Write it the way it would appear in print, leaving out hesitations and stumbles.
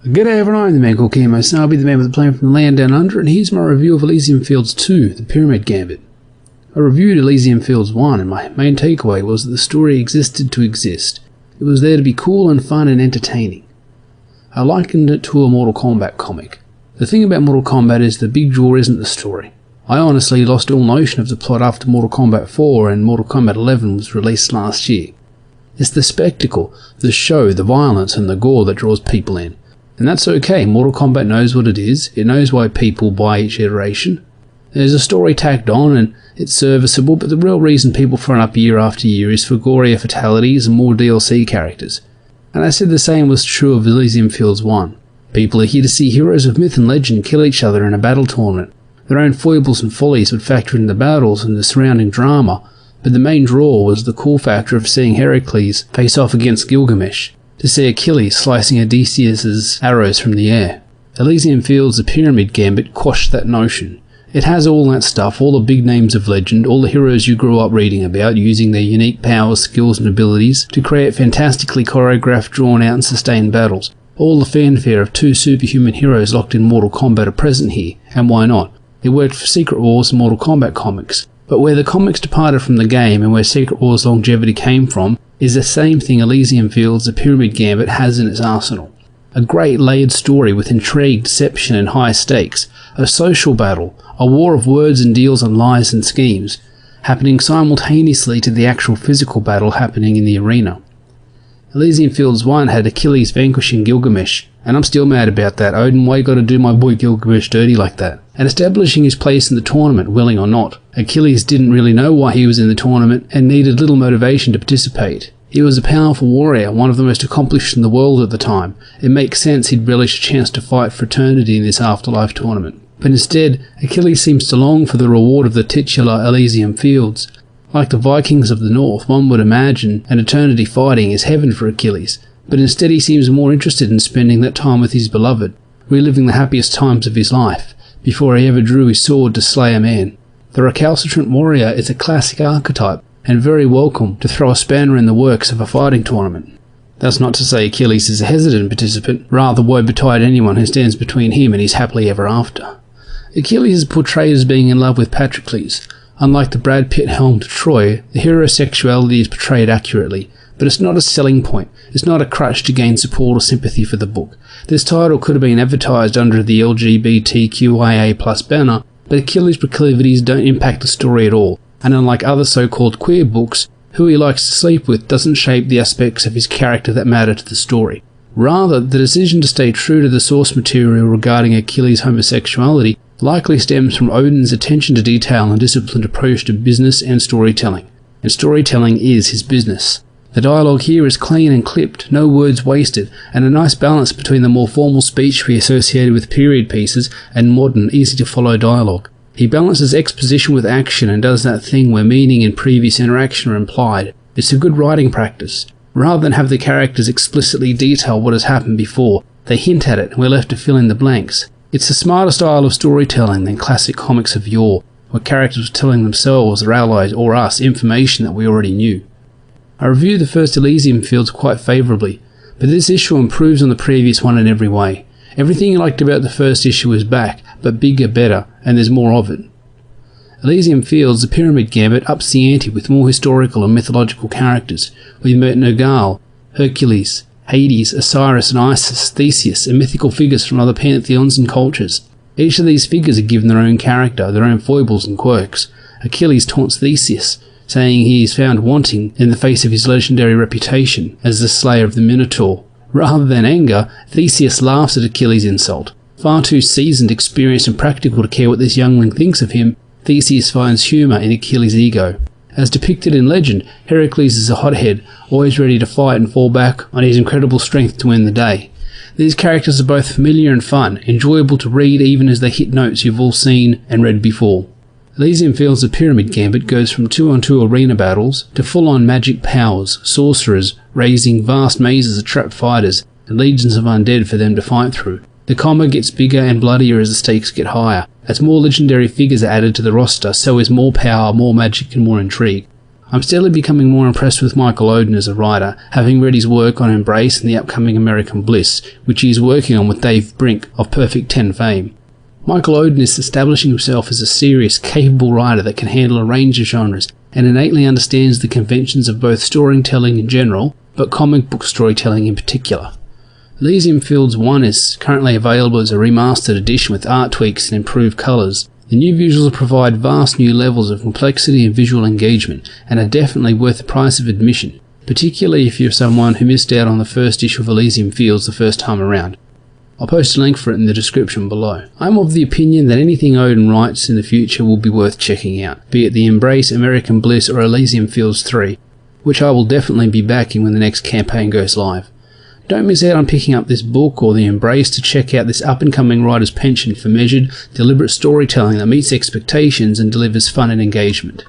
G'day everyone, I'm the man called Kemosabe, the man with the plan from the land down under, and here's my review of Elysian Fields 2, the Pyramid Gambit. I reviewed Elysian Fields 1, and my main takeaway was that the story existed to exist. It was there to be cool and fun and entertaining. I likened it to a Mortal Kombat comic. The thing about Mortal Kombat is the big draw isn't the story. I honestly lost all notion of the plot after Mortal Kombat 4 and Mortal Kombat 11 was released last year. It's the spectacle, the show, the violence and the gore that draws people in. And that's okay, Mortal Kombat knows what it is, it knows why people buy each iteration. There's a story tacked on and it's serviceable, but the real reason people front up year after year is for gorier fatalities and more DLC characters. And I said the same was true of Elysian Fields 1. People are here to see heroes of myth and legend kill each other in a battle tournament. Their own foibles and follies would factor into the battles and the surrounding drama, but the main draw was the cool factor of seeing Heracles face off against Gilgamesh, to see Achilles slicing Odysseus' arrows from the air. Elysian Fields' The Pyramid Gambit quashed that notion. It has all that stuff, all the big names of legend, all the heroes you grew up reading about, using their unique powers, skills and abilities to create fantastically choreographed, drawn-out and sustained battles. All the fanfare of two superhuman heroes locked in Mortal Kombat are present here, and why not? It worked for Secret Wars and Mortal Kombat comics. But where the comics departed from the game and where Secret Wars' longevity came from is the same thing Elysian Fields' The Pyramid Gambit has in its arsenal. A great layered story with intrigue, deception and high stakes, a social battle, a war of words and deals and lies and schemes, happening simultaneously to the actual physical battle happening in the arena. Elysian Fields 1 had Achilles vanquishing Gilgamesh, and I'm still mad about that. Oden, why you gotta do my boy Gilgamesh dirty like that? And establishing his place in the tournament, willing or not. Achilles didn't really know why he was in the tournament and needed little motivation to participate. He was a powerful warrior, one of the most accomplished in the world at the time. It makes sense he'd relish a chance to fight for eternity in this afterlife tournament. But instead, Achilles seems to long for the reward of the titular Elysian Fields. Like the Vikings of the North, one would imagine an eternity fighting is heaven for Achilles, but instead he seems more interested in spending that time with his beloved, reliving the happiest times of his life, before he ever drew his sword to slay a man. The recalcitrant warrior is a classic archetype, and very welcome to throw a spanner in the works of a fighting tournament. That's not to say Achilles is a hesitant participant, rather woe betide anyone who stands between him and his happily ever after. Achilles is portrayed as being in love with Patroclus. Unlike the Brad Pitt helm to Troy, the hero's sexuality is portrayed accurately, but it's not a selling point, it's not a crutch to gain support or sympathy for the book. This title could have been advertised under the LGBTQIA+ banner, but Achilles' proclivities don't impact the story at all, and unlike other so-called queer books, who he likes to sleep with doesn't shape the aspects of his character that matter to the story. Rather, the decision to stay true to the source material regarding Achilles' homosexuality likely stems from Oden's attention to detail and disciplined approach to business and storytelling. And storytelling is his business. The dialogue here is clean and clipped, no words wasted, and a nice balance between the more formal speech we associated with period pieces and modern, easy-to-follow dialogue. He balances exposition with action and does that thing where meaning and previous interaction are implied. It's a good writing practice. Rather than have the characters explicitly detail what has happened before, they hint at it and we're left to fill in the blanks. It's a smarter style of storytelling than classic comics of yore, where characters were telling themselves, their allies, or us information that we already knew. I reviewed the first Elysian Fields quite favourably, but this issue improves on the previous one in every way. Everything you liked about the first issue is back, but bigger, better, and there's more of it. Elysian Fields, The Pyramid Gambit ups the ante with more historical and mythological characters. We met Nergal, Hercules, Hades, Osiris and Isis, Theseus, and mythical figures from other pantheons and cultures. Each of these figures are given their own character, their own foibles and quirks. Achilles taunts Theseus, saying he is found wanting in the face of his legendary reputation as the slayer of the Minotaur. Rather than anger, Theseus laughs at Achilles' insult. Far too seasoned, experienced and practical to care what this youngling thinks of him, Theseus finds humour in Achilles' ego. As depicted in legend, Heracles is a hothead, always ready to fight and fall back on his incredible strength to win the day. These characters are both familiar and fun, enjoyable to read even as they hit notes you've all seen and read before. Elysian Fields' The Pyramid Gambit goes from 2-on-2 arena battles to full-on magic powers, sorcerers, raising vast mazes of trapped fighters, and legions of undead for them to fight through. The combo gets bigger and bloodier as the stakes get higher. As more legendary figures are added to the roster, so is more power, more magic and more intrigue. I'm steadily becoming more impressed with Michael Oden as a writer, having read his work on Embrace and the upcoming American Bliss, which he is working on with Dave Brink of Perfect 10 fame. Michael Oden is establishing himself as a serious, capable writer that can handle a range of genres, and innately understands the conventions of both storytelling in general, but comic book storytelling in particular. Elysian Fields 1 is currently available as a remastered edition with art tweaks and improved colours. The new visuals provide vast new levels of complexity and visual engagement, and are definitely worth the price of admission, particularly if you're someone who missed out on the first issue of Elysian Fields the first time around. I'll post a link for it in the description below. I'm of the opinion that anything Oden writes in the future will be worth checking out, be it the Embrace, American Bliss or Elysian Fields 3, which I will definitely be backing when the next campaign goes live. Don't miss out on picking up this book or the Embrace to check out this up-and-coming writer's penchant for measured, deliberate storytelling that meets expectations and delivers fun and engagement.